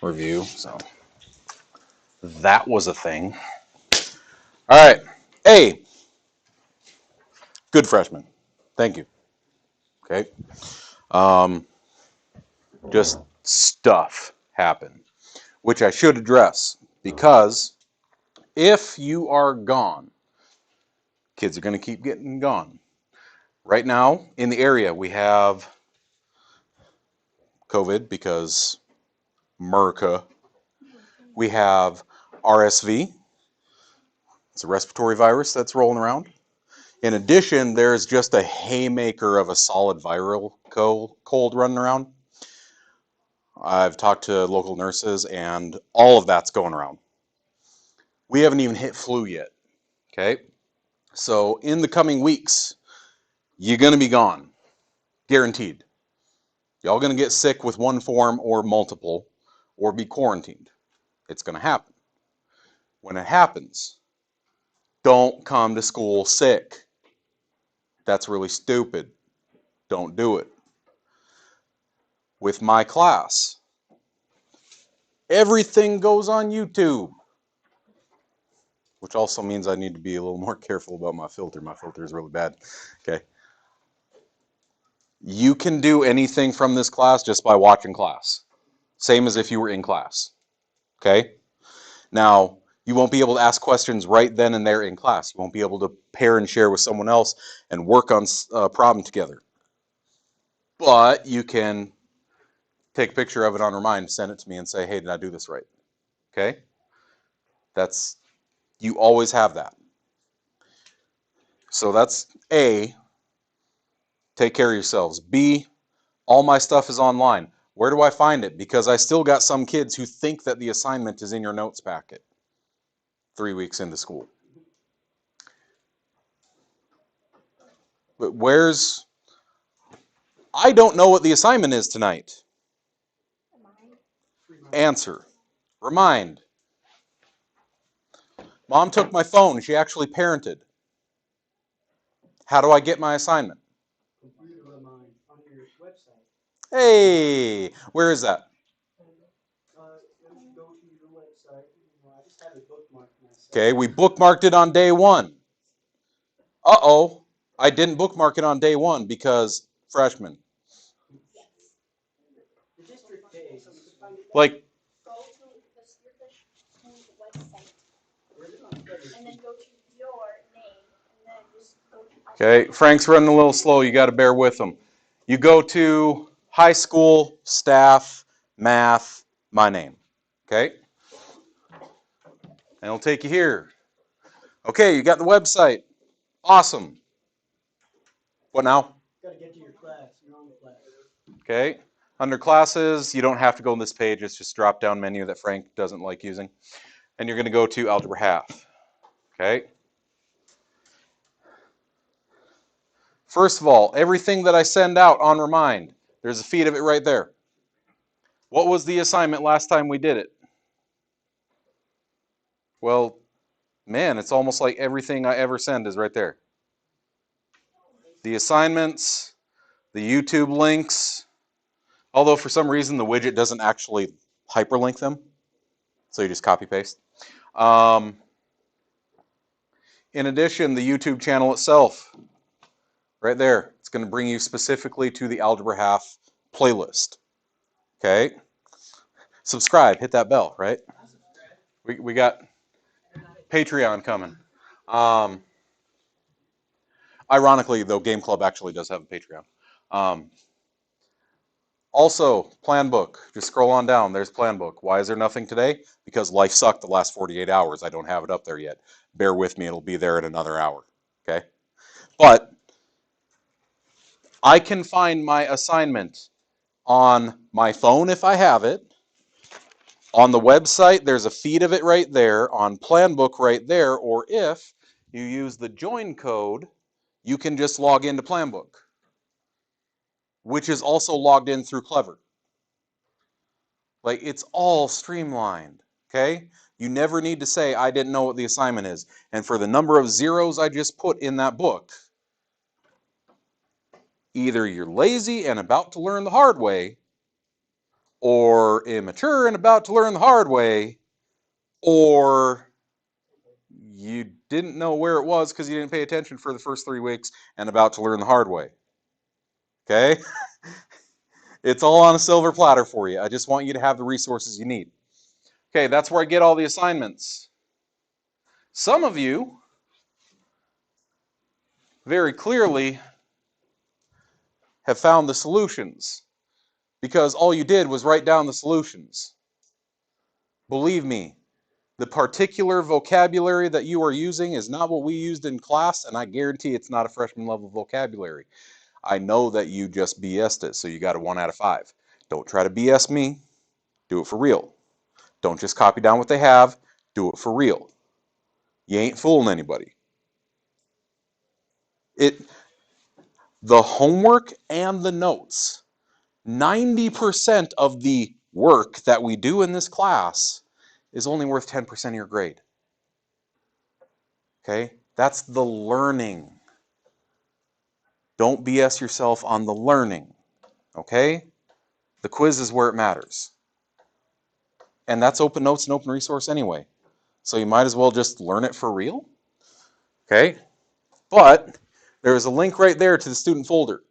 review. So that was a thing. All right. A. Good freshman. Thank you. Okay. Just stuff happened, which I should address, because if you are gone, kids are going to keep getting gone. Right now in the area we have COVID because America. We have RSV. It's a respiratory virus that's rolling around. In addition, there's just a haymaker of a solid viral cold running around. I've talked to local nurses, and all of that's going around. We haven't even hit flu yet, okay? So in the coming weeks, you're going to be gone, guaranteed. Y'all going to get sick with one form or multiple, or be quarantined. It's going to happen. When it happens, don't come to school sick. That's really stupid. Don't do it. With my class, everything goes on YouTube, which also means I need to be a little more careful about my filter. My filter is really bad. Okay. You can do anything from this class just by watching class. Same as if you were in class. Okay? Now, you won't be able to ask questions right then and there in class. You won't be able to pair and share with someone else and work on a problem together. But you can take a picture of it on Remind, send it to me, and say, hey, did I do this right? Okay? You always have that. So that's A, take care of yourselves. B, all my stuff is online. Where do I find it? Because I still got some kids who think that the assignment is in your notes packet 3 weeks into school. But I don't know what the assignment is tonight. Answer. Remind. Mom took my phone. She actually parented. How do I get my assignment? Remind on your website. Hey, where is that? Go to your website. I just have it bookmarked myself. Okay, we bookmarked it on day one. Uh-oh, I didn't bookmark it on day one because freshman. The district page. Like, Go to the school website and then go to your name and then just go to. okay, Frank's running a little slow. You got to bear with him. You go to high school, staff, math, my name. Okay? And it'll take you here. Okay, you got the website. Awesome. What now? Got to get to your class. You're on the class. Okay. Under classes, you don't have to go on this page. It's just a drop-down menu that Frank doesn't like using. And you're going to go to Algebra Half. Okay. First of all, everything that I send out on Remind, there's a feed of it right there. What was the assignment last time we did it? Well, man, it's almost like everything I ever send is right there. The assignments, the YouTube links, although for some reason the widget doesn't actually hyperlink them, so you just copy paste. In addition, the YouTube channel itself, right there, it's going to bring you specifically to the Algebra Half playlist. Okay? Subscribe, hit that bell, right? We got Patreon coming. Ironically, though, Game Club actually does have a Patreon. Also, plan book. Just scroll on down. There's plan book. Why is there nothing today? Because life sucked the last 48 hours. I don't have it up there yet. Bear with me. It'll be there in another hour. Okay? But I can find my assignment on my phone if I have it. On the website, there's a feed of it right there. On plan book right there. Or if you use the join code, you can just log into plan book, which is also logged in through Clever. Like, it's all streamlined, okay? You never need to say, I didn't know what the assignment is. And for the number of zeros I just put in that book, either you're lazy and about to learn the hard way, or immature and about to learn the hard way, or you didn't know where it was because you didn't pay attention for the first 3 weeks and about to learn the hard way. Okay? It's all on a silver platter for you. I just want you to have the resources you need. Okay, that's where I get all the assignments. Some of you very clearly have found the solutions because all you did was write down the solutions. Believe me, the particular vocabulary that you are using is not what we used in class, and I guarantee it's not a freshman level vocabulary. I know that you just BS'd it, so you got a 1 out of 5. Don't try to BS me. Do it for real. Don't just copy down what they have. Do it for real. You ain't fooling anybody. The homework and the notes, 90% of the work that we do in this class is only worth 10% of your grade. Okay? That's the learning. Don't BS yourself on the learning. Okay? The quiz is where it matters. And that's open notes and open resource anyway. So you might as well just learn it for real. Okay? But there's a link right there to the student folder.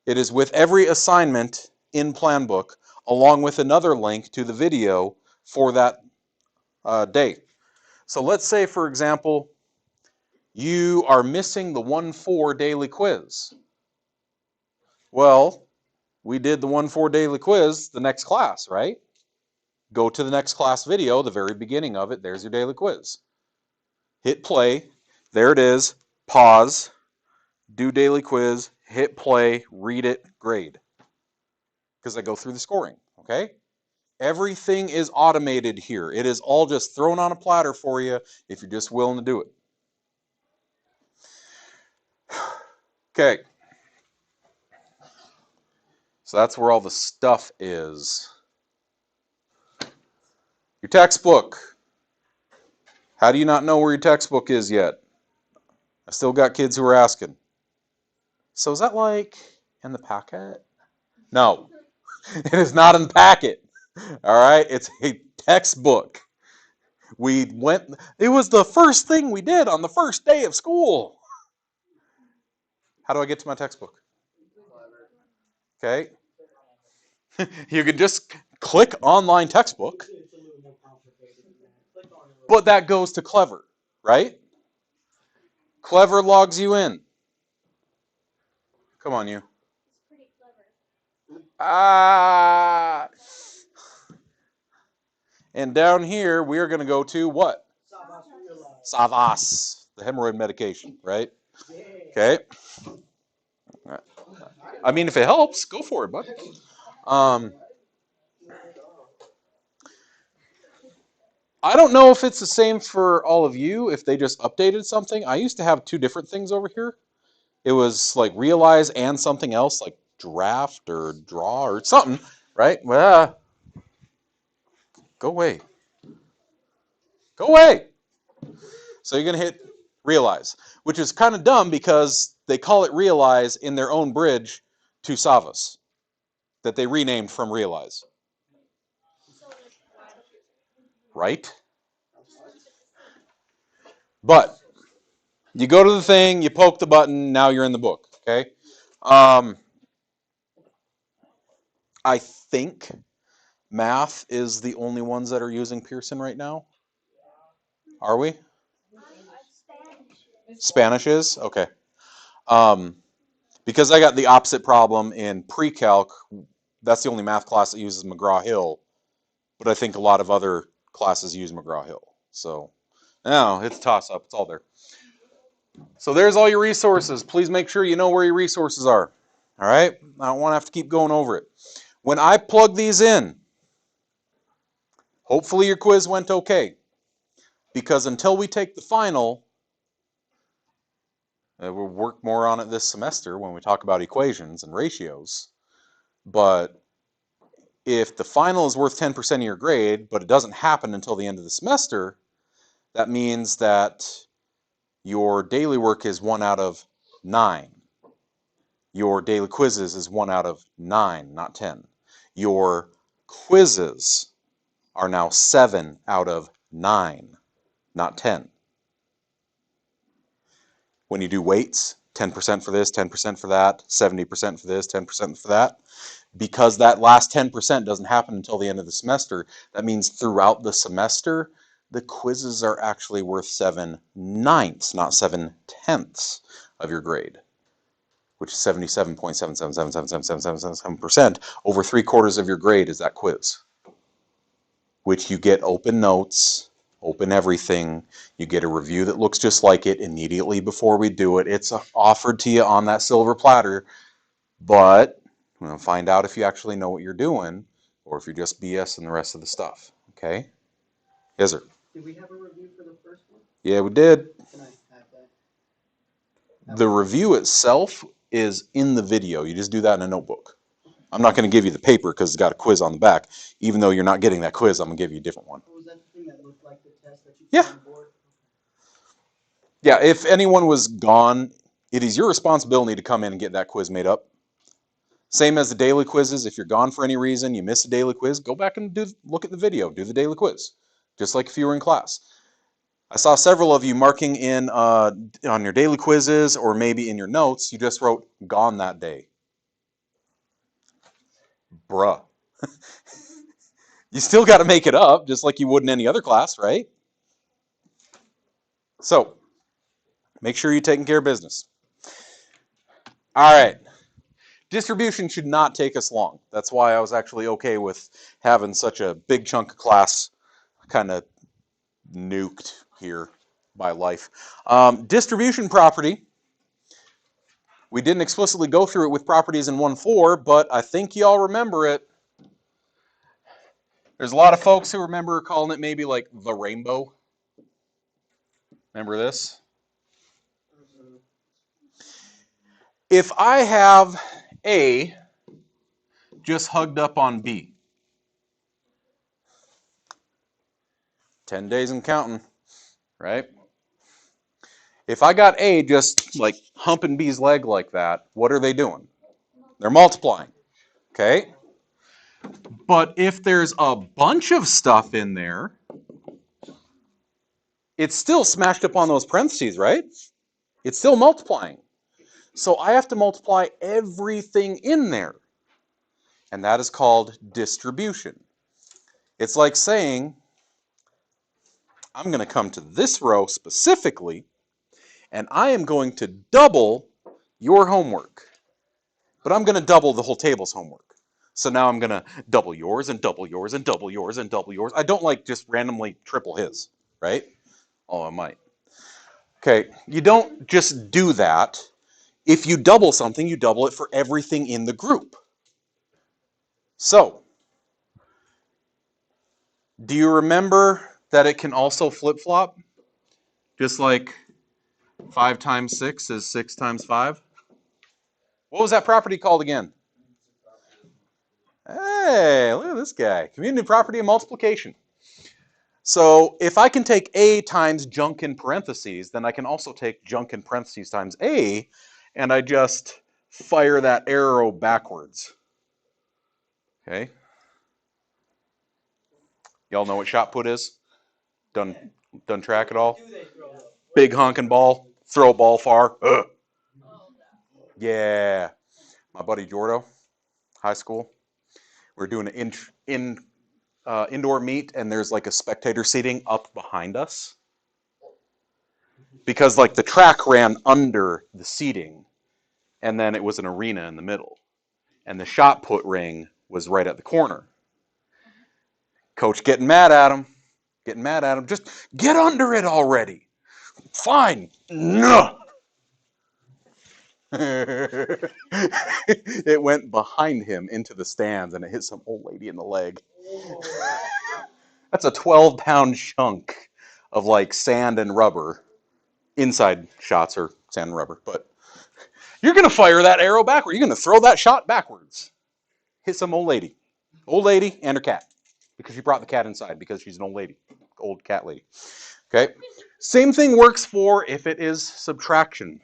It is with every assignment in Planbook, along with another link to the video for that day. So let's say, for example, you are missing the 1-4 daily quiz. Well, we did the 1-4 daily quiz the next class, right? Go to the next class video, the very beginning of it. There's your daily quiz. Hit play. There it is. Pause. Do daily quiz. Hit play. Read it. Grade. Because I go through the scoring, okay? Everything is automated here. It is all just thrown on a platter for you if you're just willing to do it. Okay. So that's where all the stuff is. Your textbook. How do you not know where your textbook is yet? I still got kids who are asking. So is that like in the packet? No. It is not in the packet. All right? It's a textbook. It was the first thing we did on the first day of school. How do I get to my textbook? Okay. You can just click online textbook, It's a little more complicated than that. Click on it. but that goes to Clever, right? Clever logs you in. Come on, you. It's pretty clever. Ah. And down here, we are going to go to what? Savas realize. Savas, the hemorrhoid medication, right? Yeah. Okay. I mean, if it helps, go for it, bud. I don't know if it's the same for all of you, if they just updated something. I used to have 2 different things over here. It was like realize and something else, like draft or draw or something, right? Well, go away. Go away. So you're going to hit realize, which is kind of dumb because they call it realize in their own bridge to Savas that they renamed from realize. Right? But you go to the thing, you poke the button, now you're in the book, okay? I think math is the only ones that are using Pearson right now. Are we? Spanish is? Okay. Because I got the opposite problem in pre-calc, that's the only math class that uses McGraw-Hill, but I think a lot of other classes use McGraw-Hill. So, no, it's a toss-up. It's all there. So there's all your resources. Please make sure you know where your resources are. All right? I don't want to have to keep going over it. When I plug these in, hopefully your quiz went okay. Because until we take the final, we'll work more on it this semester when we talk about equations and ratios. But if the final is worth 10% of your grade, but it doesn't happen until the end of the semester, that means that your daily work is 1 out of 9. Your daily quizzes is 1 out of 9, not 10. Your Quizzes are now 7 out of 9, not 10. When you do weights, 10% for this, 10% for that, 70% for this, 10% for that, because that last 10% doesn't happen until the end of the semester, that means throughout the semester, the quizzes are actually worth 7/9, not 7/10 of your grade, which is 77.77777777%. Over 3/4 of your grade is that quiz, which you get open notes, open everything. You get a review that looks just like it immediately before we do it. It's offered to you on that silver platter, but we're going to find out if you actually know what you're doing or if you're just BSing the rest of the stuff. Okay? Yes, sir. Did we have a review for the first one? Yeah, we did. Can I have that? The review itself is in the video. You just do that in a notebook. I'm not going to give you the paper because it's got a quiz on the back. Even though you're not getting that quiz, I'm going to give you a different one. What was that thing that looked like the test that you put Yeah. on the board? Yeah, if anyone was gone, it is your responsibility to come in and get that quiz made up. Same as the daily quizzes. If you're gone for any reason, you miss a daily quiz, go back and look at the video, do the daily quiz, just like if you were in class. I saw several of you marking in on your daily quizzes or maybe in your notes, you just wrote gone that day. Bruh. You still got to make it up, just like you would in any other class, right? So, make sure you're taking care of business. All right. Distribution should not take us long. That's why I was actually okay with having such a big chunk of class kind of nuked here by life. Distribution property. We didn't explicitly go through it with properties in 1.4, but I think y'all remember it. There's a lot of folks who remember calling it maybe like the rainbow. Remember this? If I have A just hugged up on B, 10 days and counting, right? If I got A just like humping B's leg like that, what are they doing? They're multiplying, okay? But if there's a bunch of stuff in there, it's still smashed up on those parentheses, right? It's still multiplying. So I have to multiply everything in there. And that is called distribution. It's like saying, I'm going to come to this row specifically, and I am going to double your homework. But I'm going to double the whole table's homework. So now I'm going to double yours and double yours and double yours and double yours. I don't like just randomly triple his, right? Oh, I might. Okay, you don't just do that. If you double something, you double it for everything in the group. So, do you remember that it can also flip-flop? Just like 5 times 6 is 6 times 5? What was that property called again? Hey, look at this guy. Community property and multiplication. So if I can take A times junk in parentheses, then I can also take junk in parentheses times A, and I just fire that arrow backwards. Okay? Y'all know what shot put is? Done track at all? Big honking ball, throw a ball far. Ugh. Yeah. My buddy Jordo, high school, we're doing an indoor meet, and there's like a spectator seating up behind us. Because like the track ran under the seating, and then it was an arena in the middle. And the shot put ring was right at the corner. Coach getting mad at him. Just get under it already. Fine. No. It went behind him into the stands, and it hit some old lady in the leg. That's a 12-pound chunk of like sand and rubber. Inside shots are sand and rubber, but you're going to fire that arrow backward. You're going to throw that shot backwards. Hit some old lady. Old lady and her cat. Because she brought the cat inside because she's an old lady. Old cat lady. Okay? Same thing works for if it is subtraction.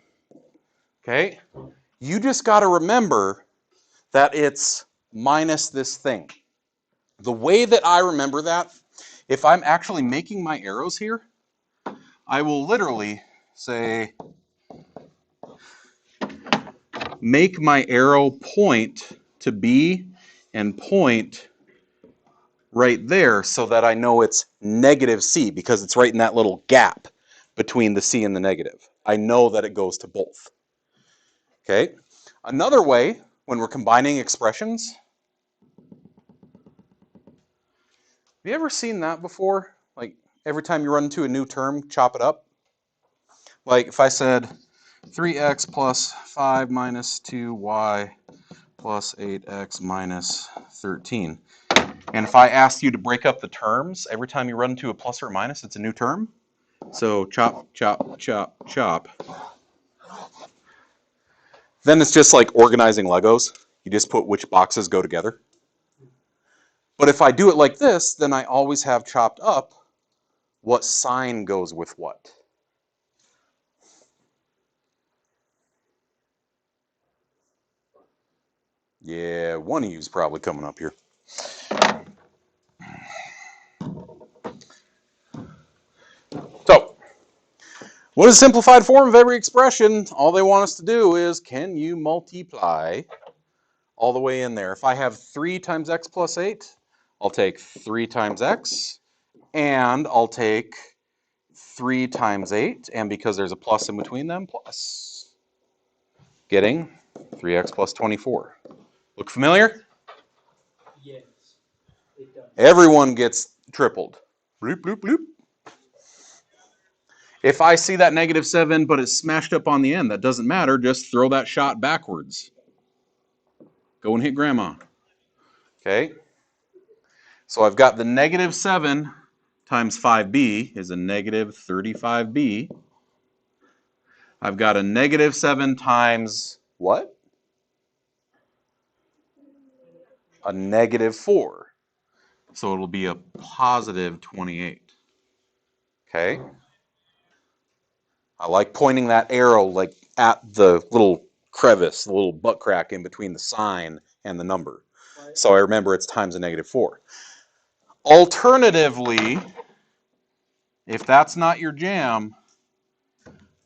Okay? You just got to remember that it's minus this thing. The way that I remember that, if I'm actually making my arrows here, I will literally say, make my arrow point to B and point right there so that I know it's negative C because it's right in that little gap between the C and the negative. I know that it goes to both. Okay. Another way, when we're combining expressions, have you ever seen that before? Like every time you run into a new term, chop it up. Like if I said 3x plus 5 minus 2y plus 8x minus 13. And if I asked you to break up the terms, every time you run into a plus or a minus, it's a new term. So chop, chop, chop, chop. Then it's just like organizing Legos. You just put which boxes go together. But if I do it like this, then I always have chopped up what sign goes with what. Yeah, one of you is probably coming up here. So, what is a simplified form of every expression? All they want us to do is, can you multiply all the way in there? If I have 3 times x plus 8, I'll take 3 times x, and I'll take 3 times 8, and because there's a plus in between them, plus. Getting 3x plus 24. Look familiar? Yes, it does. Everyone gets tripled. Bloop, bloop, bloop. If I see that negative 7, but it's smashed up on the end, that doesn't matter. Just throw that shot backwards. Go and hit grandma. Okay? So I've got the negative 7 times 5b is a negative 35b. I've got a negative 7 times what? A negative 4. So it'll be a positive 28. Okay? I like pointing that arrow like at the little crevice, the little butt crack in between the sign and the number. So I remember it's times a negative 4. Alternatively, if that's not your jam,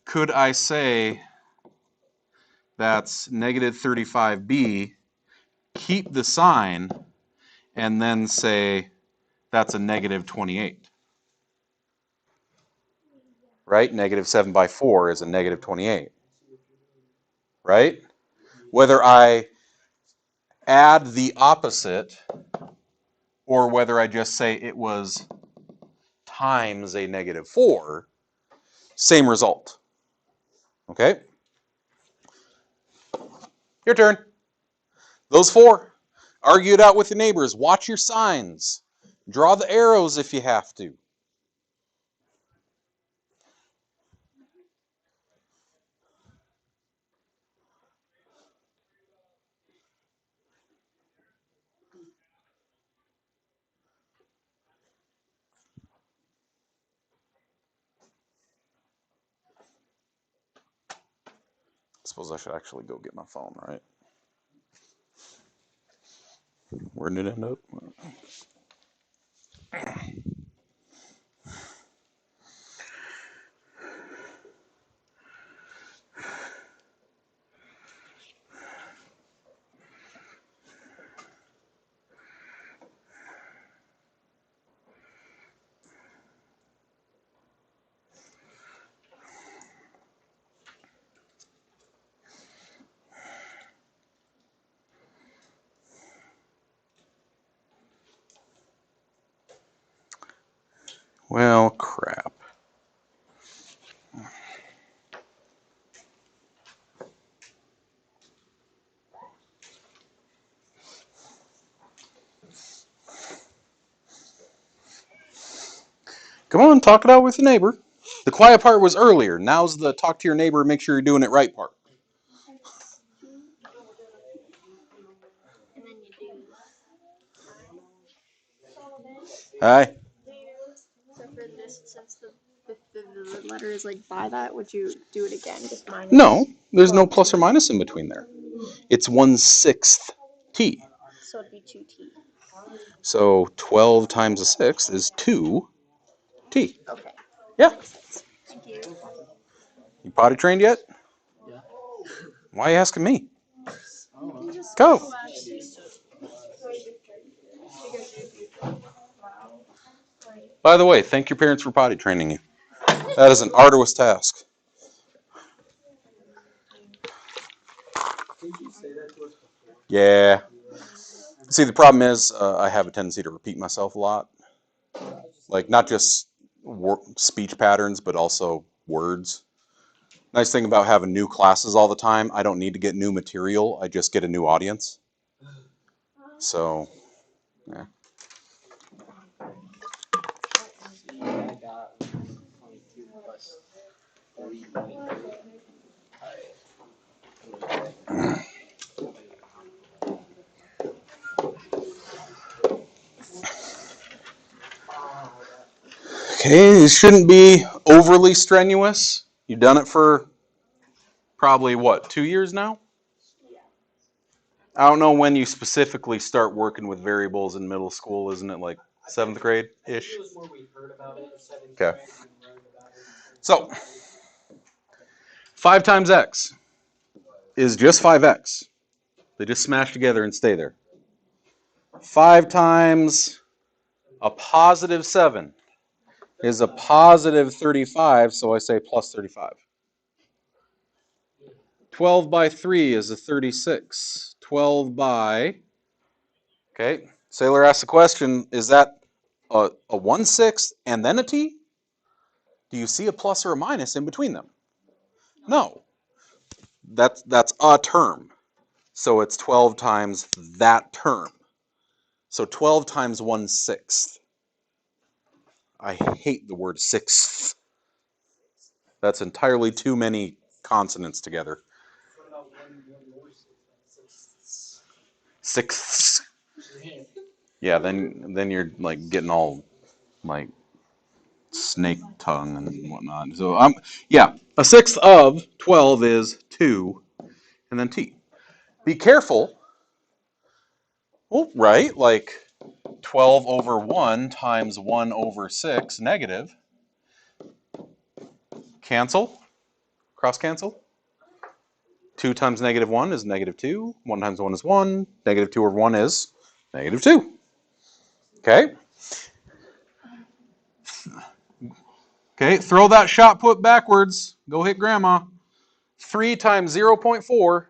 could I say that's negative 35b, keep the sign, and then say that's a negative 28? Right? Negative 7 by 4 is a negative 28. Right? Whether I add the opposite or whether I just say it was times a negative 4, same result. Okay? Your turn. Those 4. Argue it out with your neighbors. Watch your signs. Draw the arrows if you have to. Suppose I should actually go get my phone, right? Where did it end up? Well, crap. Come on, talk it out with your neighbor. The quiet part was earlier. Now's the talk to your neighbor, make sure you're doing it right part. And then you do. Hi. So for this, since the letter is like by that, would you do it again? Just minus? No, there's no plus or minus in between there. It's 1/6 t. So it'd be 2t. So 12 times a sixth is 2t. Okay. Yeah. Thank you. You potty trained yet? Yeah. Why are you asking me? Oh, You just Go. slash this way because wow. Like, By the way, thank your parents for potty training you. That is an arduous task. did you say that to us before? Yeah. See, the problem is I have a tendency to repeat myself a lot. Like, not just speech patterns, but also words. Nice thing about having new classes all the time, I don't need to get new material. I just get a new audience. So, yeah. See, I got 22 plus 3.3. Okay, it shouldn't be overly strenuous. You've done it for probably, what, 2 years now? yeah. I don't know when you specifically start working with variables in middle school. Isn't it like 7th grade-ish? It was more we heard about it in 7th Okay. grade and learned about it. So, 5 times x is just 5x. They just smash together and stay there. 5 times a positive 7 is a positive 35, so I say plus 35. 12 by 3 is a 36. 12 by... Okay, Sailor asked the question, is that a 1/6 and then a t? Do you see a plus or a minus in between them? No. That's a term. So it's 12 times that term. So 12 times 1/6. I hate the word sixth. That's entirely too many consonants together. What about 1 more 6? Sixths. Yeah. Yeah, then you're like getting all like snake tongue and whatnot. So yeah, a sixth of 12 is 2, and then t. Be careful. Well, right, like 12 over 1 times 1 over 6 negative. Cancel. Cross cancel. 2 times negative 1 is negative 2. 1 times 1 is 1. Negative 2 over 1 is negative 2. Okay? Okay, throw that shot put backwards. Go hit grandma. 3 times 0.4.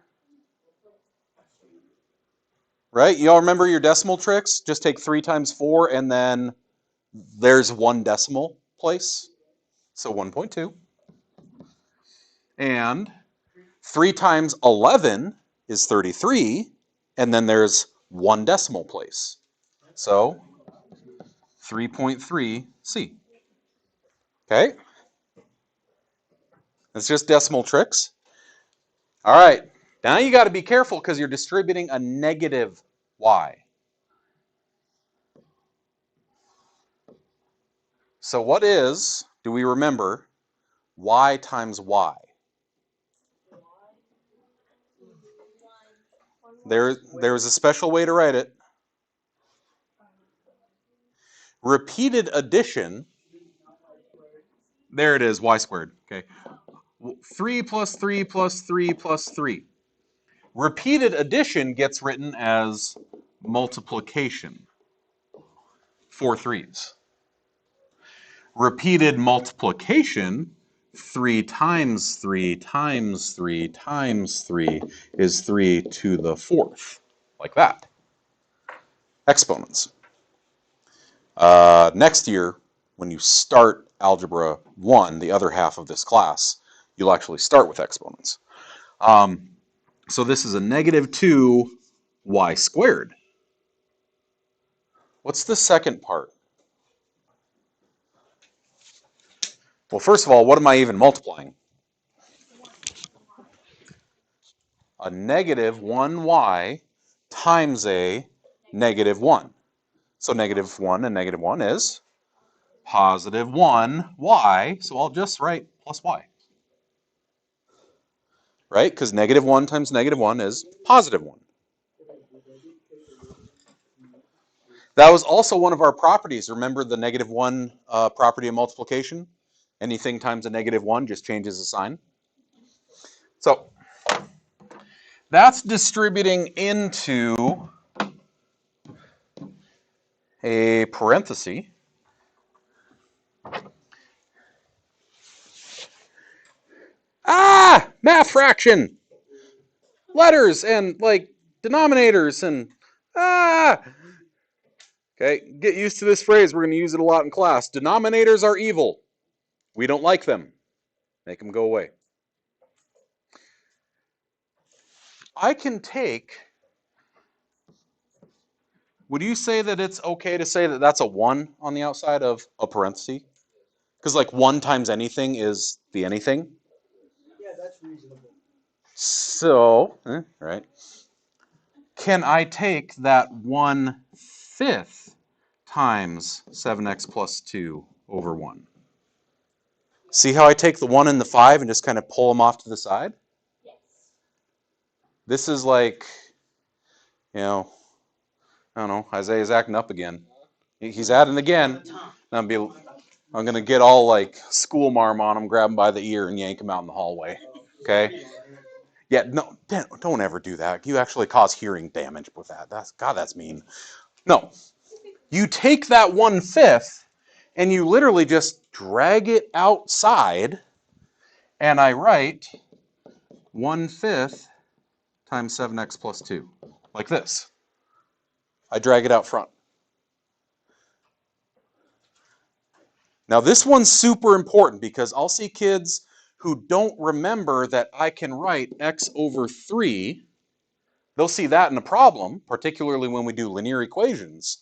Right? You all remember your decimal tricks? Just take 3 times 4 and then there's one decimal place. So 1.2. And 3 times 11 is 33. And then there's one decimal place. So 3.3c. Okay? It's just decimal tricks. All right. Now you got to be careful because you're distributing a negative y. So what is, do we remember, y times y? There's a special way to write it. Repeated addition, there it is, y squared. Okay. 3 plus 3 plus 3 plus 3. Repeated addition gets written as multiplication. 4 3s. Repeated multiplication, 3 times 3 times 3 times 3 is 3 to the 4th. Like that. Exponents. Next year, when you start Algebra 1, the other half of this class, you'll actually start with exponents. So this is a negative 2y squared. What's the second part? Well, first of all, what am I even multiplying? A negative 1y times a negative 1. So negative 1 and negative 1 is positive 1y. So I'll just write plus y. Right? Because negative 1 times negative 1 is positive 1. That was also one of our properties. Remember the -1 property of multiplication? Anything times a -1 just changes the sign. So that's distributing into a parenthesis. Math fraction! Letters and like denominators and Okay, get used to this phrase. We're going to use it a lot in class. Denominators are evil. We don't like them. Make them go away. I can take, would you say that it's okay to say that that's a 1 on the outside of a parenthesis? Because like 1 times anything is the anything. Yeah, that's reasonable. So, right. Can I take that 1/5 times 7x plus 2 over 1? See how I take the 1 and the 5 and just kind of pull them off to the side? Yes. This is like, you know, I don't know, Isaiah's acting up again. He's adding again. I'm going to get all like school marm on him, grab him by the ear, and yank him out in the hallway. Okay? Yeah, no, don't ever do that. You actually cause hearing damage with that. That's mean. No. You take that 1/5 and you literally just drag it outside, and I write 1/5 times 7x plus 2, like this. I drag it out front. Now this one's super important because I'll see kids who don't remember that I can write x over 3. They'll see that in a problem, particularly when we do linear equations,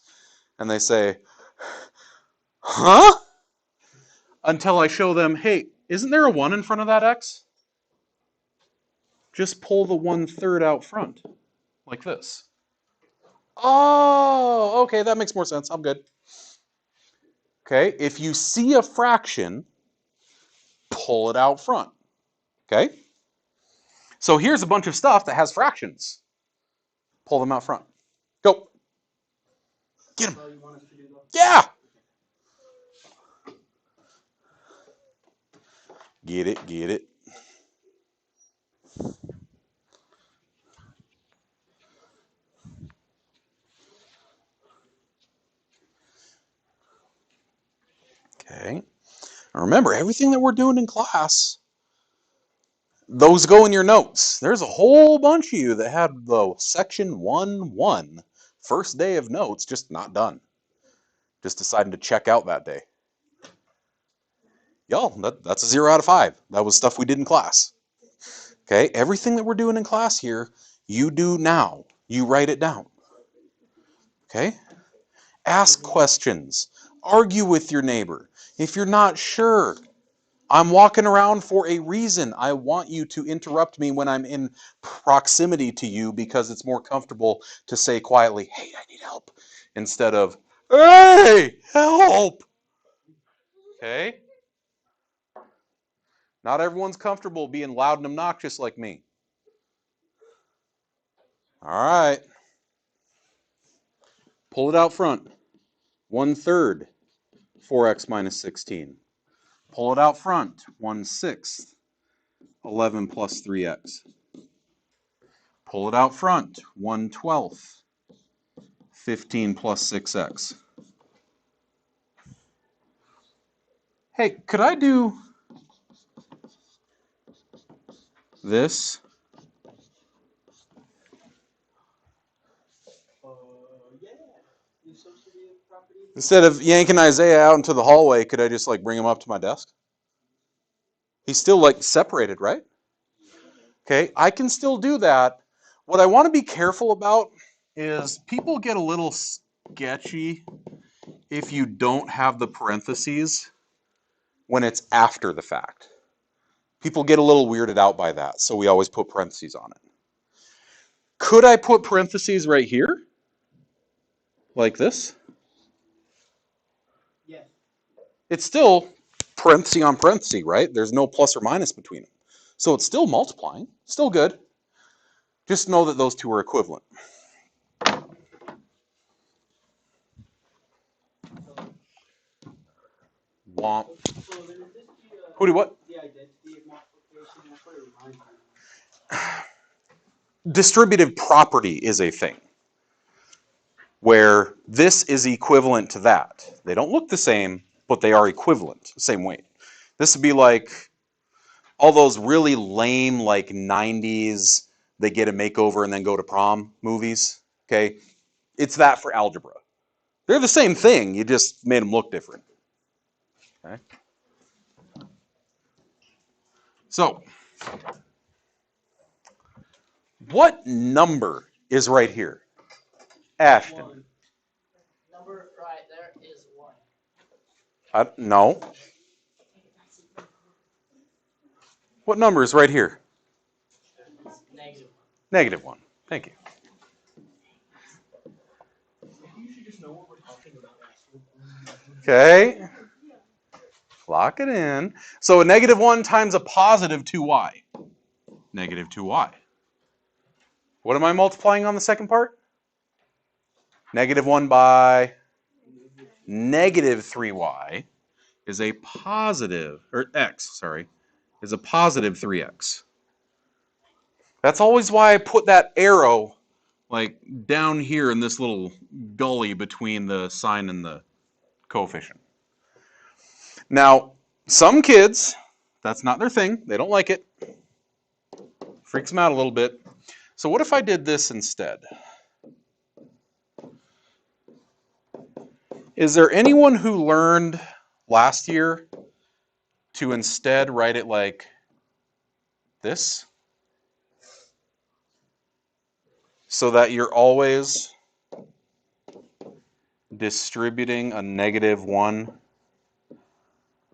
and they say, huh? Until I show them, hey, isn't there a 1 in front of that x? Just pull the 1/3 out front, like this. Oh, okay, that makes more sense. I'm good. Okay, if you see a fraction, pull it out front. Okay? So here's a bunch of stuff that has fractions. Pull them out front. Go. Get them. Yeah. Get it, get it. Okay. Now remember, everything that we're doing in class, those go in your notes. There's a whole bunch of you that had the section 1-1 first day of notes just not done. Just deciding to check out that day. Y'all, that's a 0 out of 5. That was stuff we did in class. Okay, everything that we're doing in class here, you do now. You write it down. Okay? Ask questions. Argue with your neighbor. If you're not sure, I'm walking around for a reason. I want you to interrupt me when I'm in proximity to you because it's more comfortable to say quietly, hey, I need help, instead of, hey, help. Okay? Not everyone's comfortable being loud and obnoxious like me. All right. Pull it out front. 1/3, 4x minus 16. Pull it out front. 1/6, 11 plus 3x. Pull it out front. 1/12, 15 plus 6x. Hey, could I do this? Instead of yanking Isaiah out into the hallway, could I just like bring him up to my desk? He's still like separated, right? Okay, I can still do that. What I want to be careful about is people get a little sketchy if you don't have the parentheses when it's after the fact. People get a little weirded out by that, so we always put parentheses on it. Could I put parentheses right here? Like this? Yes. It's still parenthesis on parenthesis, right? There's no plus or minus between them. So it's still multiplying, still good. Just know that those two are equivalent. Womp. So then is this Who do what? the identity of multiplication? That's what it reminds me Distributive property is a thing where this is equivalent to that. They don't look the same, but they are equivalent, same weight. This would be like all those really lame, like 90s, they get a makeover and then go to prom movies. Okay? It's that for algebra. They're the same thing, you just made them look different. Okay? So, what number is right here? Ashton. one. Number right there is 1. No. What number is right here? Negative 1. Negative 1. Thank you. You should just know what we're talking about. Okay. Lock it in. So a negative 1 times a positive 2y. Negative 2y. What am I multiplying on the second part? Negative 1 by negative 3y is a positive, or x, sorry, is a positive 3x. That's always why I put that arrow like down here in this little gully between the sign and the coefficient. Now, some kids, that's not their thing. They don't like it. Freaks them out a little bit. So what if I did this instead? Is there anyone who learned last year to instead write it like this? So that you're always distributing a negative 1,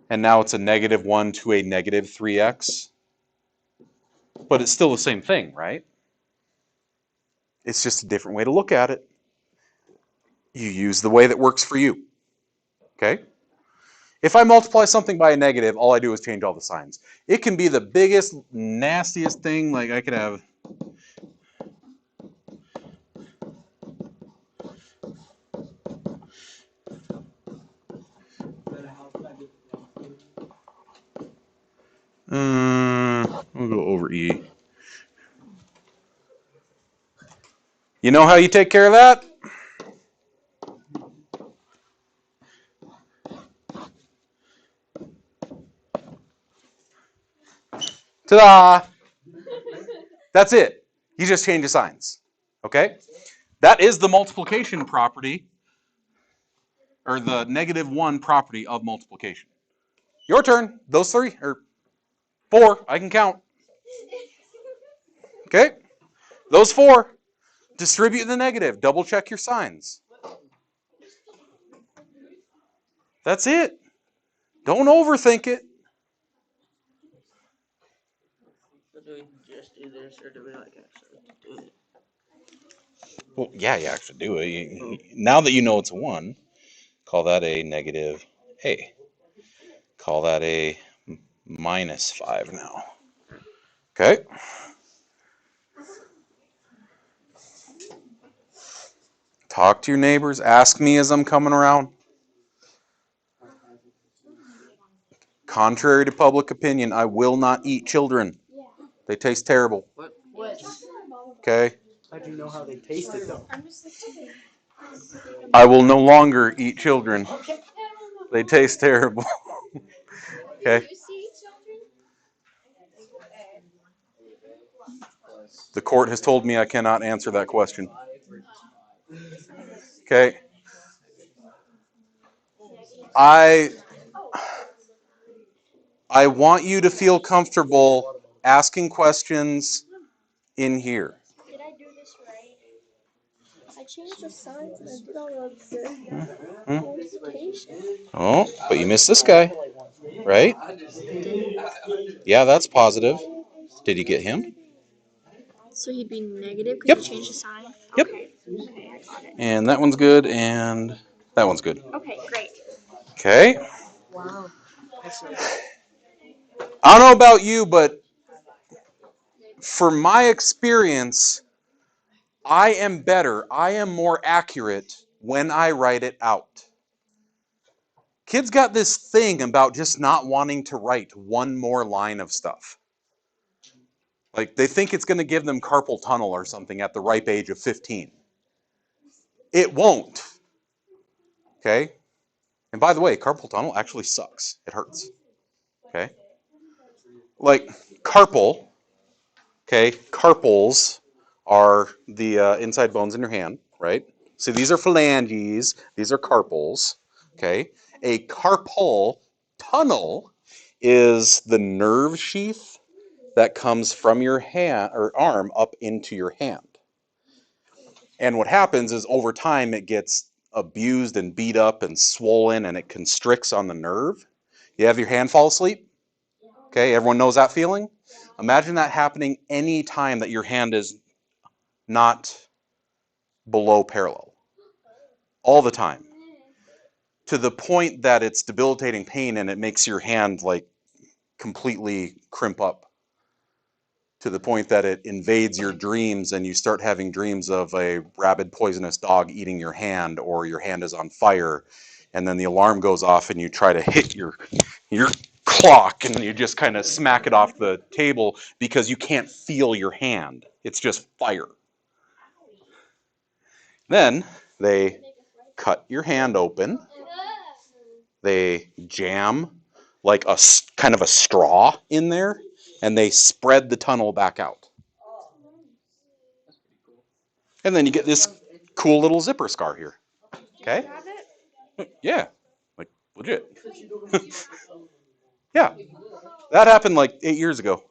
and now it's a negative 1 to a negative 3x. But it's still the same thing, right? It's just a different way to look at it. You use the way that works for you. Okay? If I multiply something by a negative, all I do is change all the signs. It can be the biggest, nastiest thing, like I could have we'll go over E. You know how you take care of that? Ta-da! That's it. You just change the signs. Okay? That is the multiplication property, or the negative 1 property of multiplication. Your turn. Those 3, or 4, I can count. Okay? Those 4. Distribute the negative. Double check your signs. That's it. Don't overthink it. So do we just do this, or do we like actually do it? Well, yeah, you actually do it. Now that you know it's a 1, call that a negative A. Call that a minus 5 now. Okay? Talk to your neighbors. Ask me as I'm coming around. Contrary to public opinion, I will not eat children. They taste terrible. What? Okay? How'd you know how they tasted though? I will no longer eat children. They taste terrible. Okay? The court has told me I cannot answer that question. Okay? I want you to feel comfortable asking questions in here. Did I do this right? I changed the signs and I did all of the multiplication. Oh, but you missed this guy, right? Yeah, that's positive. Did you get him? So he'd be negative because Yep. you changed the sign? Yep. Okay, I got it. And that one's good, and that one's good. Okay, great. Okay. Wow. I don't know about you, but for my experience, I am more accurate when I write it out. Kids got this thing about just not wanting to write one more line of stuff. Like they think it's going to give them carpal tunnel or something at the ripe age of 15. It won't. Okay? And by the way, carpal tunnel actually sucks. It hurts. Okay? Like carpal, okay? Carpals are the inside bones in your hand, right? So these are phalanges, these are carpals, okay? A carpal tunnel is the nerve sheath that comes from your hand or arm up into your hand. And what happens is over time it gets abused and beat up and swollen and it constricts on the nerve. You have your hand fall asleep? Okay, everyone knows that feeling? Imagine that happening any time that your hand is not below parallel. All the time. To the point that it's debilitating pain and it makes your hand like completely crimp up. To the point that it invades your dreams and you start having dreams of a rabid poisonous dog eating your hand or your hand is on fire and then the alarm goes off and you try to hit your clock and you just kind of smack it off the table because you can't feel your hand. It's just fire. Then they cut your hand open. They jam like a kind of a straw in there and they spread the tunnel back out. And then you get this cool little zipper scar here. Okay? Yeah. Like legit. Yeah. That happened like 8 years ago.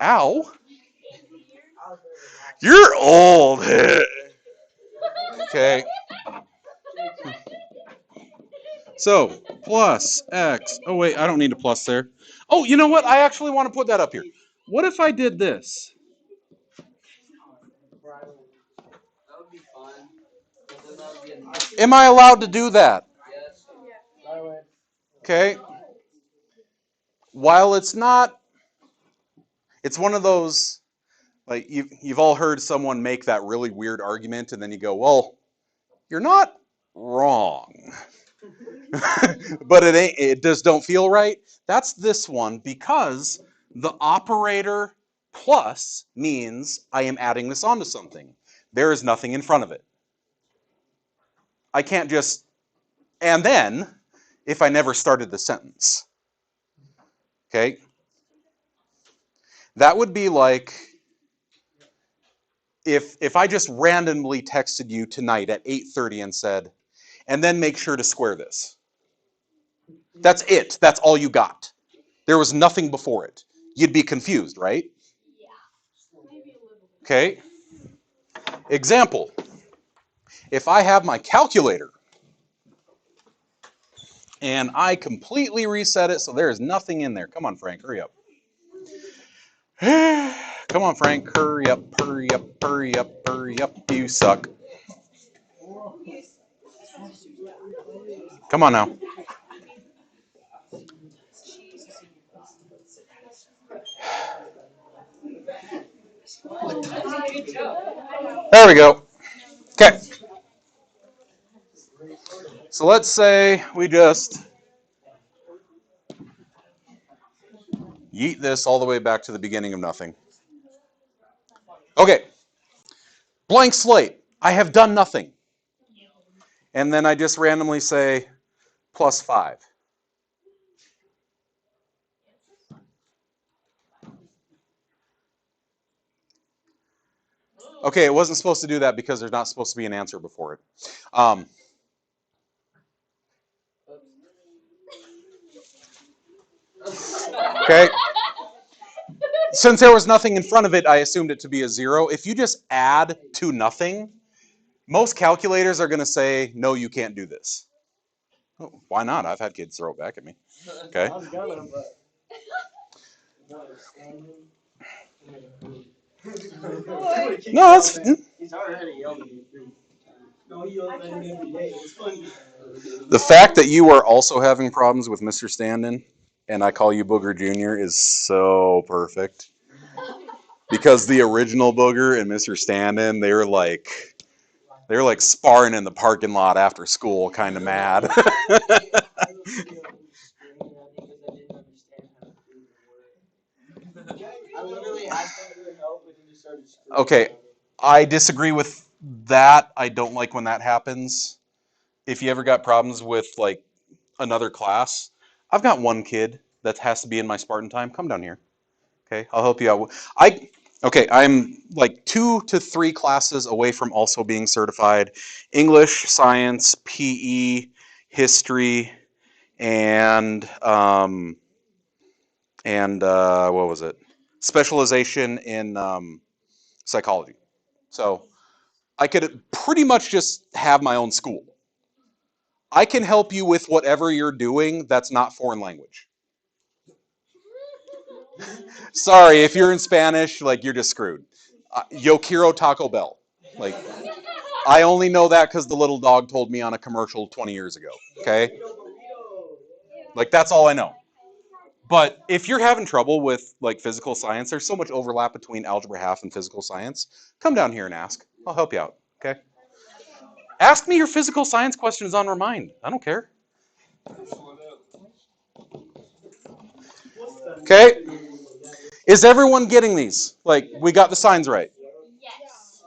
Ow. You're old. Okay. So, plus x. Oh, wait, I don't need a plus there. Oh, you know what? I actually want to put that up here. What if I did this? That would be fun. But then that would be annoying. Am I allowed to do that? Yes. Okay. While it's not, it's one of those, like you've all heard someone make that really weird argument and then you go, well, you're not wrong. But it just don't feel right. That's this one because the operator plus means I am adding this onto something. There is nothing in front of it. I can't just, and then if I never started the sentence. Okay? That would be like if I just randomly texted you tonight at 8:30 and said, and then make sure to square this. That's it. That's all you got. There was nothing before it. You'd be confused, right? Okay. Example. If I have my calculator and I completely reset it so there is nothing in there. Come on, Frank, hurry up. Come on, Frank, hurry up, hurry up, hurry up, hurry up. You suck. Come on now. There we go. Okay. So let's say we just yeet this all the way back to the beginning of nothing. Okay. Blank slate. I have done nothing. And then I just randomly say plus 5. Okay, it wasn't supposed to do that because there's not supposed to be an answer before it. Okay. Since there was nothing in front of it, I assumed it to be a 0. If you just add to nothing, most calculators are going to say, no, you can't do this. Oh, why not? I've had kids throw it back at me. Okay. I was gonna, but. No, that's. He's already yelled at me 3 times. No, he yells at me every day. It's funny. The fact that you are also having problems with Mr. Standen and I call you Booger Jr. is so perfect. Because the original Booger and Mr. Standen, they were like They're like sparring in the parking lot after school, kind of mad. I was looking up the screen because I didn't understand how to do the word. I literally asked him for help and he just started screaming. Okay, I disagree with that. I don't like when that happens. If you ever got problems with like another class, I've got one kid that has to be in my Spartan time. Come down here. Okay, I'll help you out. I'm like 2 to 3 classes away from also being certified. English, science, PE, history, and what was it? Specialization in psychology. So I could pretty much just have my own school. I can help you with whatever you're doing that's not foreign language. Sorry, if you're in Spanish, like you're just screwed. Yo quiero Taco Bell. Like I only know that because the little dog told me on a commercial 20 years ago. Okay, like that's all I know. But if you're having trouble with like physical science, there's so much overlap between algebra half and physical science. Come down here and ask. I'll help you out. Okay. Ask me your physical science questions on Remind. I don't care. Okay. Is everyone getting these? Like we got the signs right. Yes.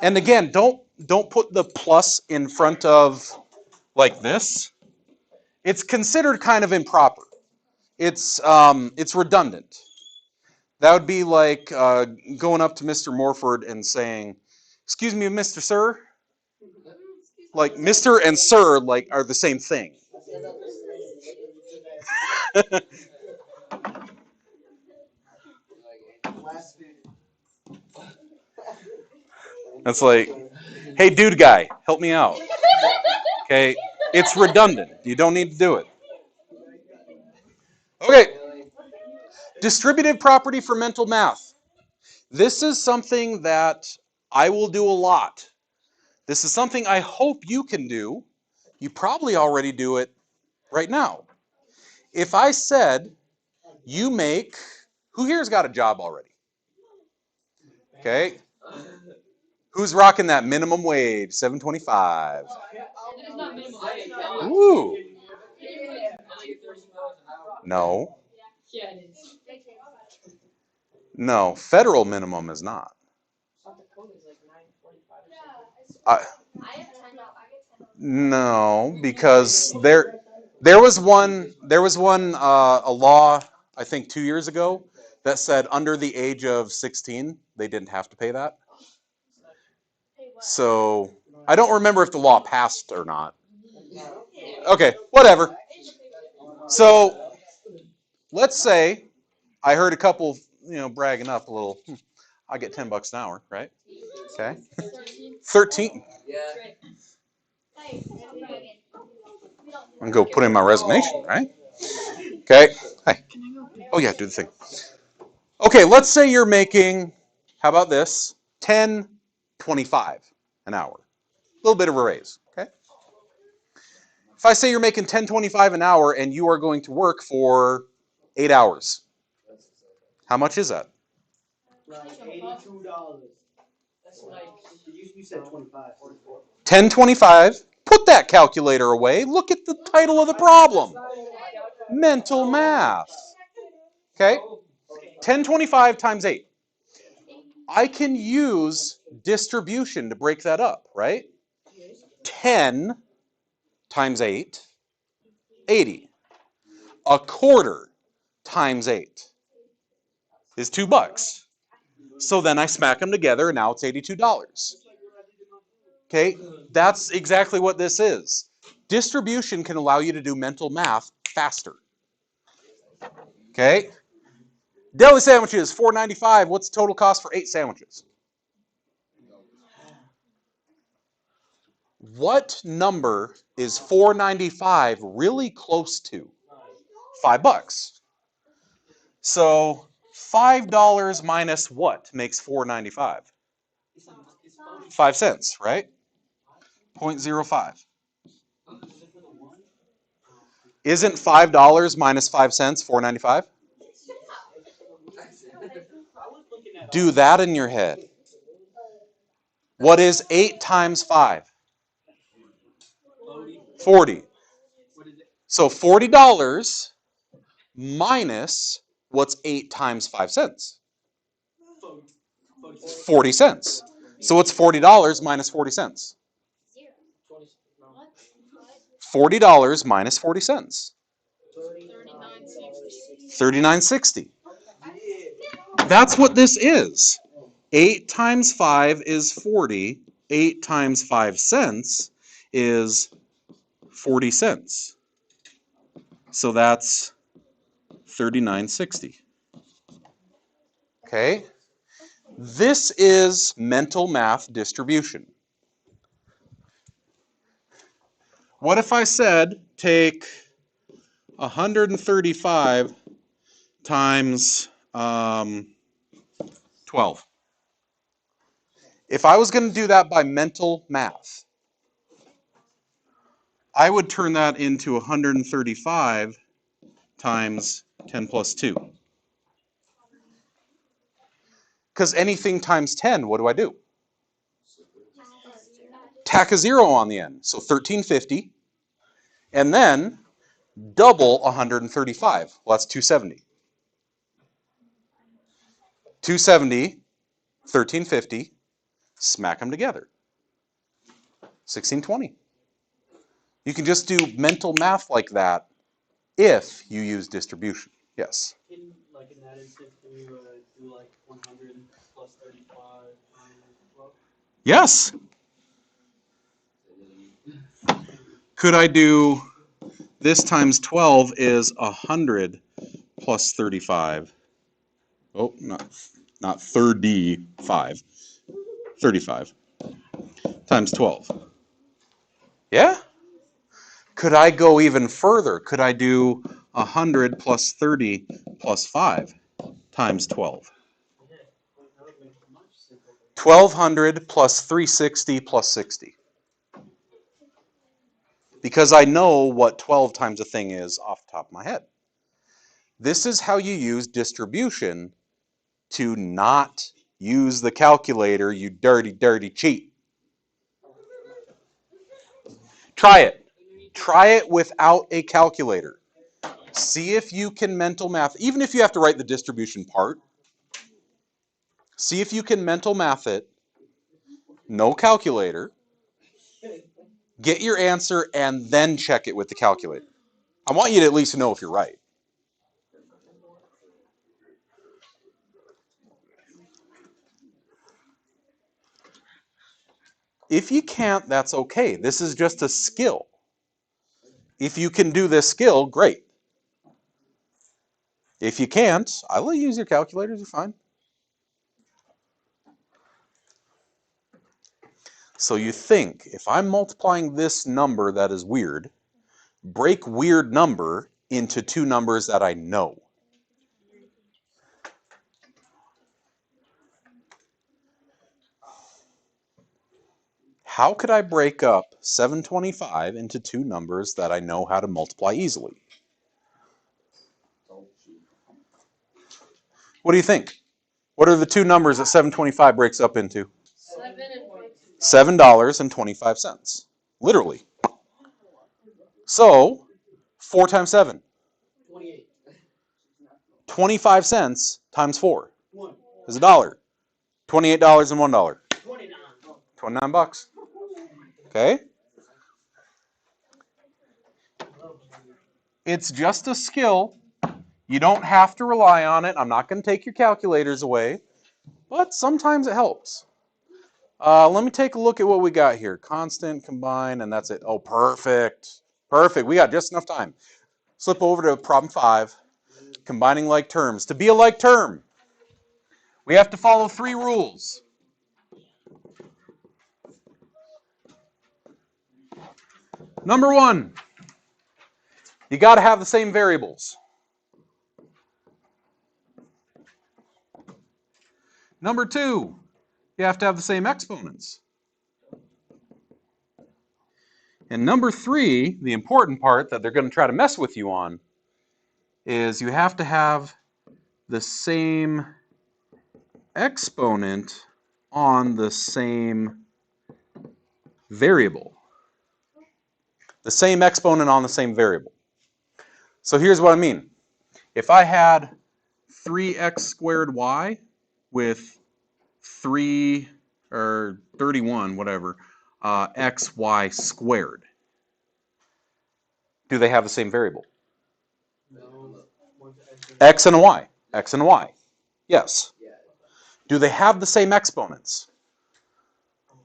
And again, don't put the plus in front of like this. It's considered kind of improper. It's redundant. That would be like going up to Mr. Morford and saying, "Excuse me, Mr. Sir." Like Mr. and Sir like are the same thing. It's like, "Hey, dude, guy, help me out." Okay, it's redundant. You don't need to do it. Okay, distributive property for mental math. This is something that I will do a lot. This is something I hope you can do. You probably already do it right now. If I said you make, who here's got a job already? Okay. Who's rocking that minimum wage, $7.25? Ooh. No. No, federal minimum is not. I, no, because there was one a law I think 2 years ago that said under the age of 16 they didn't have to pay that. So I don't remember if the law passed or not. Okay, whatever. So let's say I heard a couple, bragging up a little. I get $10 an hour, right? Okay. 13. I'm gonna go put in my resignation, right? Okay. Hey. Oh yeah, do the thing. Okay, let's say you're making, how about this? $10.25 an hour. A little bit of a raise, okay? If I say you're making $10.25 an hour and you are going to work for 8 hours, how much is that? Like $82. That's like you said 25. $10.25. Put that calculator away. Look at the title of the problem. Mental math. Okay? $10.25 times 8. I can use distribution to break that up, right? 10 times 8, 80. A quarter times 8 is $2. So then I smack them together and now it's $82. Okay, that's exactly what this is. Distribution can allow you to do mental math faster. Okay, deli sandwiches, $4.95. What's the total cost for 8 sandwiches? What number is $4.95 really close to? $5. So $5 minus what makes $4.95? 5 cents, right? 0.05. Isn't $5 minus 5 cents $4.95? Do that in your head. What is 8 times 5? 40. 40. What is it? So $40 minus what's 8 times 5 cents? 40 cents. So what's $40 minus 40 cents? $40 minus 40 cents. $39.60. That's what this is. 8 times 5 is 40. 8 times 5 cents is 40 cents. So that's $39.60. Okay? This is mental math distribution. What if I said take 135 times 12? If I was going to do that by mental math, I would turn that into 135 times 10 plus 2. Because anything times 10, what do? Tack a 0 on the end. So 1350. And then double 135. Well, that's 270. 270, 1350, smack them together. 1620. You can just do mental math like that if you use distribution. Yes? In that instance, can you do like 100 plus 35 times 12? Yes. Could I do this times 12 is 100 plus 35. Oh, not 35. 35 times 12. Yeah? Could I go even further? Could I do 100 plus 30 plus 5 times 12? Yeah, that would make it much simpler. 1200 plus 360 plus 60. Because I know what 12 times a thing is off the top of my head. This is how you use distribution to not use the calculator, you dirty, dirty cheat. Try it. Try it without a calculator. See if you can mental math, even if you have to write the distribution part. See if you can mental math it, no calculator, get your answer, and then check it with the calculator. I want you to at least know if you're right. If you can't, that's okay. This is just a skill. If you can do this skill, great. If you can't, I will use your calculators, you're fine. So you think, if I'm multiplying this number that is weird, break weird number into two numbers that I know. How could I break up 725 into two numbers that I know how to multiply easily? What do you think? What are the two numbers that 725 breaks up into? $7.25. Literally. So, 4 times 7. 28. 25 cents times 4 1. is $1. $28 and $1. 29. 29 bucks. Okay? It's just a skill. You don't have to rely on it. I'm not going to take your calculators away, but sometimes it helps. Let me take a look at what we got here. Constant, combine, and that's it. Oh, perfect. Perfect. We got just enough time. Slip over to problem 5, combining like terms. To be a like term, we have to follow 3 rules. Number 1, you got to have the same variables. Number 2, you have to have the same exponents. And number 3, the important part that they're going to try to mess with you on, is you have to have the same exponent on the same variable. The same exponent on the same variable. So here's what I mean. If I had 3x squared y with 3 or 31, whatever, xy squared, do they have the same variable? X and a y. X and a y. Yes. Do they have the same exponents?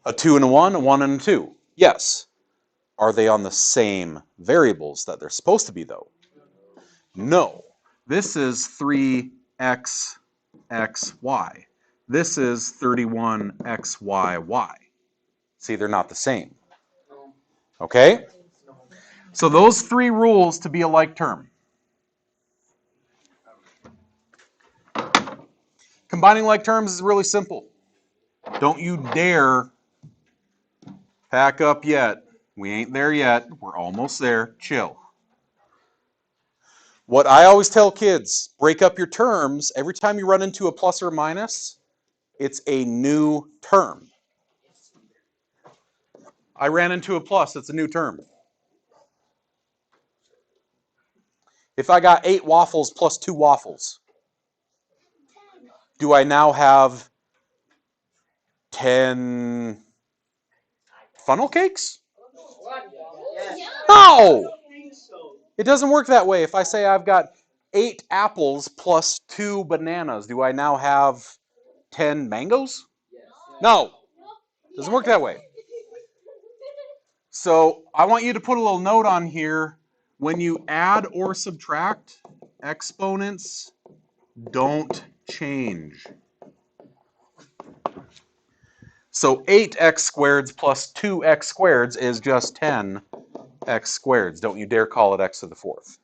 A 2 and a 1 and a 2. Yes. Are they on the same variables that they're supposed to be, though? No. This is 3x, x, y. This is 31 x, y, y. See, they're not the same. Okay? So those 3 rules to be a like term. Combining like terms is really simple. Don't you dare pack up yet. We ain't there yet. We're almost there. Chill. What I always tell kids, break up your terms. Every time you run into a plus or a minus, it's a new term. I ran into a plus, it's a new term. If I got 8 waffles plus 2 waffles, do I now have 10 funnel cakes? No! It doesn't work that way. If I say I've got 8 apples plus 2 bananas, do I now have 10 mangoes? No. It doesn't work that way. So I want you to put a little note on here. When you add or subtract, exponents don't change. So 8x squareds plus 2x squareds is just 10x squareds. Don't you dare call it x to the 4th.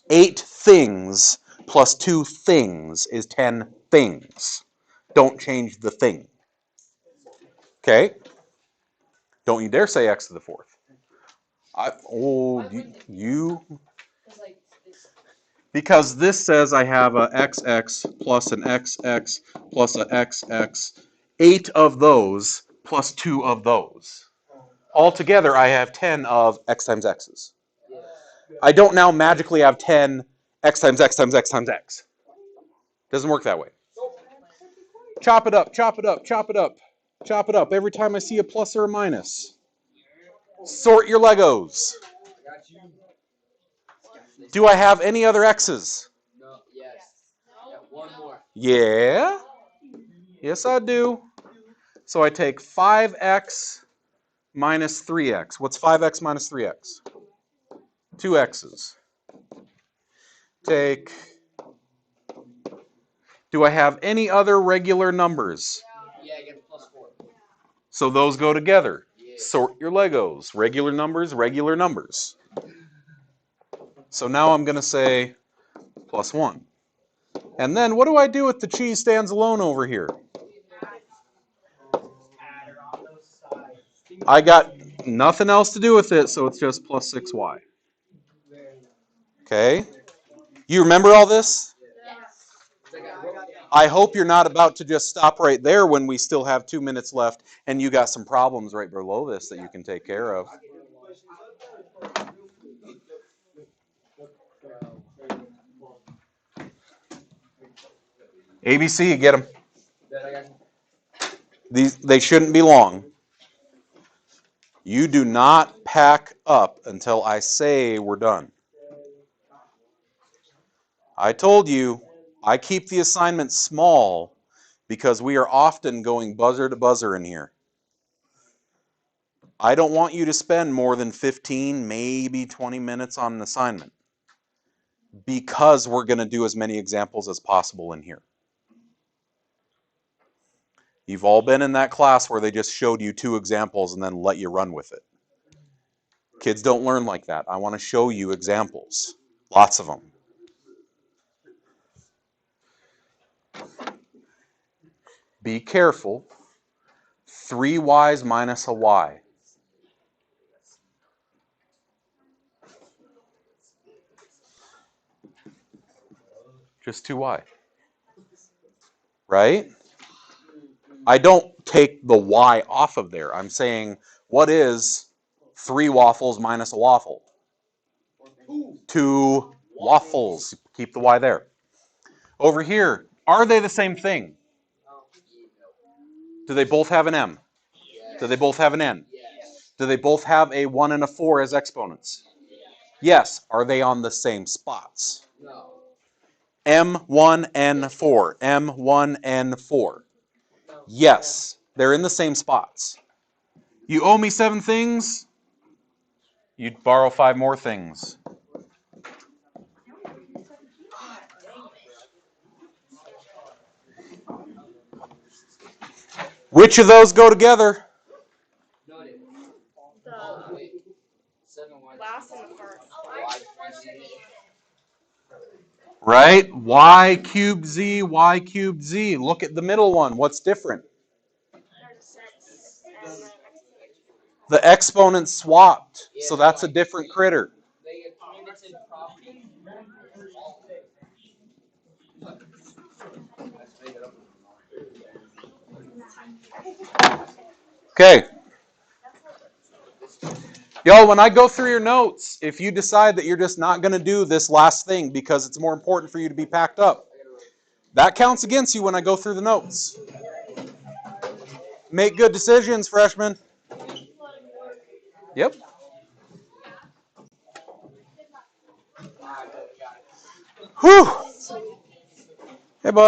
8 things plus 2 things is 10 things. Don't change the thing. Okay? Don't you dare say x to the 4th. Because this says I have a xx plus an xx plus a xx, 8 of those plus 2 of those. Altogether, I have 10 of x times x's. I don't now magically have 10 x times x times x times x. Doesn't work that way. Chop it up, chop it up, chop it up, chop it up. Every time I see a plus or a minus. Sort your Legos. Do I have any other x's? No, yes. One more. Yeah. Yes, I do. So I take 5x minus 3x. What's 5x minus 3x? 2 x's. Take... Do I have any other regular numbers? Yeah, I get plus 4. So those go together. Yeah. Sort your Legos. Regular numbers, regular numbers. So now I'm going to say plus 1. And then what do I do with the cheese stands alone over here? I got nothing else to do with it, so it's just plus 6y. Okay? You remember all this? I hope you're not about to just stop right there when we still have 2 minutes left and you got some problems right below this that you can take care of. ABC, you get them. They shouldn't be long. You do not pack up until I say we're done. I told you, I keep the assignment small because we are often going buzzer to buzzer in here. I don't want you to spend more than 15, maybe 20 minutes on an assignment because we're going to do as many examples as possible in here. You've all been in that class where they just showed you 2 examples and then let you run with it. Kids don't learn like that. I want to show you examples. Lots of them. Be careful. 3 y's minus a y. Just 2y. Right? I don't take the y off of there. I'm saying, what is 3 waffles minus a waffle? 2 waffles. Keep the y there. Over here, are they the same thing? Do they both have an m? Do they both have an n? Do they both have a 1 and a 4 as exponents? Yes. Are they on the same spots? M1, N4. M1, N4. Yes. They're in the same spots. You owe me 7 things. You'd borrow 5 more things. Which of those go together? The last and the first. Right? Y cubed Z, Y cubed Z. Look at the middle one. What's different? The exponents swapped. So that's a different critter. Okay. Y'all, when I go through your notes, if you decide that you're just not going to do this last thing because it's more important for you to be packed up, that counts against you when I go through the notes. Make good decisions, freshmen. Yep. Whew.